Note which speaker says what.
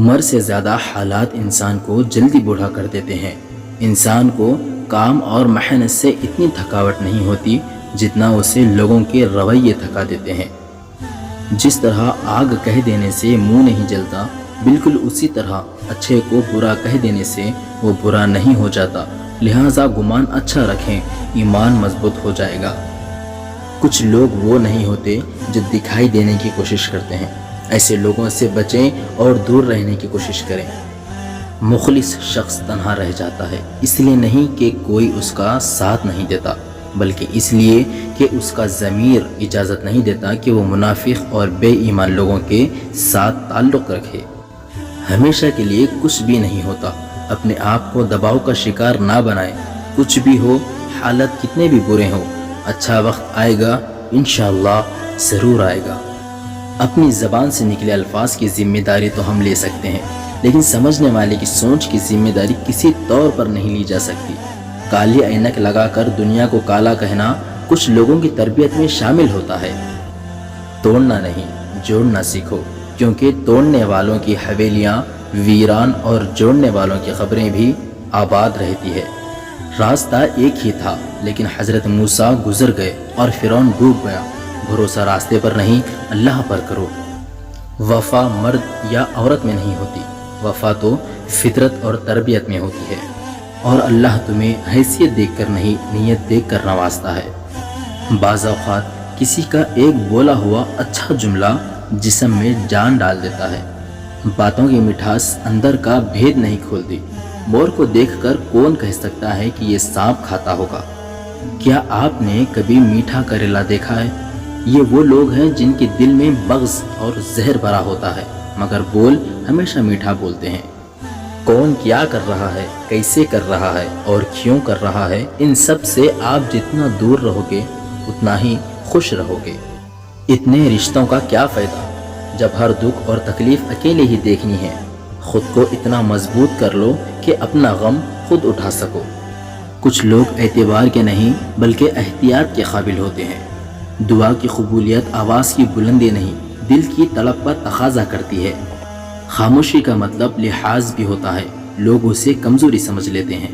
Speaker 1: عمر سے زیادہ حالات انسان کو جلدی بوڑھا کر دیتے ہیں۔ انسان کو کام اور محنت سے اتنی تھکاوٹ نہیں ہوتی جتنا اسے لوگوں کے رویے تھکا دیتے ہیں۔ جس طرح آگ کہہ دینے سے منہ نہیں جلتا، بالکل اسی طرح اچھے کو برا کہہ دینے سے وہ برا نہیں ہو جاتا۔ لہٰذا گمان اچھا رکھیں، ایمان مضبوط ہو جائے گا۔ کچھ لوگ وہ نہیں ہوتے جو دکھائی دینے کی کوشش کرتے ہیں، ایسے لوگوں سے بچیں اور دور رہنے کی کوشش کریں۔ مخلص شخص تنہا رہ جاتا ہے، اس لیے نہیں کہ کوئی اس کا ساتھ نہیں دیتا، بلکہ اس لیے کہ اس کا ضمیر اجازت نہیں دیتا کہ وہ منافق اور بے ایمان لوگوں کے ساتھ تعلق رکھے۔ ہمیشہ کے لیے کچھ بھی نہیں ہوتا، اپنے آپ کو دباؤ کا شکار نہ بنائیں۔ کچھ بھی ہو، حالت کتنے بھی برے ہوں، اچھا وقت آئے گا، انشاءاللہ ضرور آئے گا۔ اپنی زبان سے نکلے الفاظ کی ذمہ داری تو ہم لے سکتے ہیں، لیکن سمجھنے والے کی سوچ کی ذمہ داری کسی طور پر نہیں لی جا سکتی۔ کالی عینک لگا کر دنیا کو کالا کہنا کچھ لوگوں کی تربیت میں شامل ہوتا ہے۔ توڑنا نہیں، جوڑنا سیکھو، کیونکہ توڑنے والوں کی حویلیاں ویران اور جوڑنے والوں کی قبریں بھی آباد رہتی ہے۔ راستہ ایک ہی تھا، لیکن حضرت موسیٰ گزر گئے اور فرعون ڈوب گیا۔ بھروسہ راستے پر نہیں، اللہ پر کرو۔ وفا مرد یا عورت میں نہیں ہوتی، وفا تو فطرت اور تربیت میں ہوتی ہے، اور اللہ تمہیں حیثیت دیکھ کر نہیں، نیت دیکھ کر نوازتا ہے۔ بعض اوقات کسی کا ایک بولا ہوا اچھا جملہ جسم میں جان ڈال دیتا ہے۔ باتوں کی مٹھاس اندر کا بھید نہیں کھولتی۔ مور کو دیکھ کر کون کہہ سکتا ہے کہ یہ سانپ کھاتا ہوگا؟ کیا آپ نے کبھی میٹھا کریلا دیکھا ہے؟ یہ وہ لوگ ہیں جن کے دل میں بغض اور زہر بھرا ہوتا ہے، مگر بول ہمیشہ میٹھا بولتے ہیں۔ کون کیا کر رہا ہے، کیسے کر رہا ہے اور کیوں کر رہا ہے، ان سب سے آپ جتنا دور رہو گے اتنا ہی خوش رہو گے۔ اتنے رشتوں کا کیا فائدہ جب ہر دکھ اور تکلیف اکیلے ہی دیکھنی ہے؟ خود کو اتنا مضبوط کر لو کہ اپنا غم خود اٹھا سکو۔ کچھ لوگ اعتبار کے نہیں بلکہ احتیاط کے قابل ہوتے ہیں۔ دعا کی قبولیت آواز کی بلندی نہیں، دل کی طلب پر تقاضا کرتی ہے۔ خاموشی کا مطلب لحاظ بھی ہوتا ہے، لوگ اسے کمزوری سمجھ لیتے ہیں۔